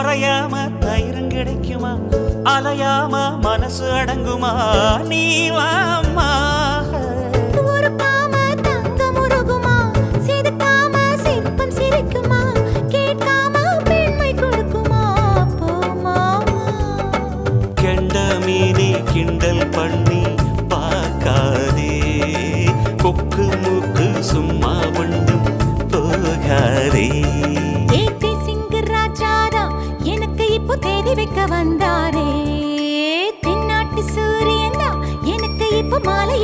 குறையாம தயிரும் கிடைக்குமா அலையாம மனசு அடங்குமா நீ வாம்மா கிண்டல் பண்ணி பார்க்காதே கொக்கு மூக்கு சும்மா ஒன்றும் போகாதே சிங்கராஜாரா எனக்கு இப்போ தேடி வைக்க வந்தாரே தென்னாட்டு சூரியன் தான் எனக்கு இப்போ மாலை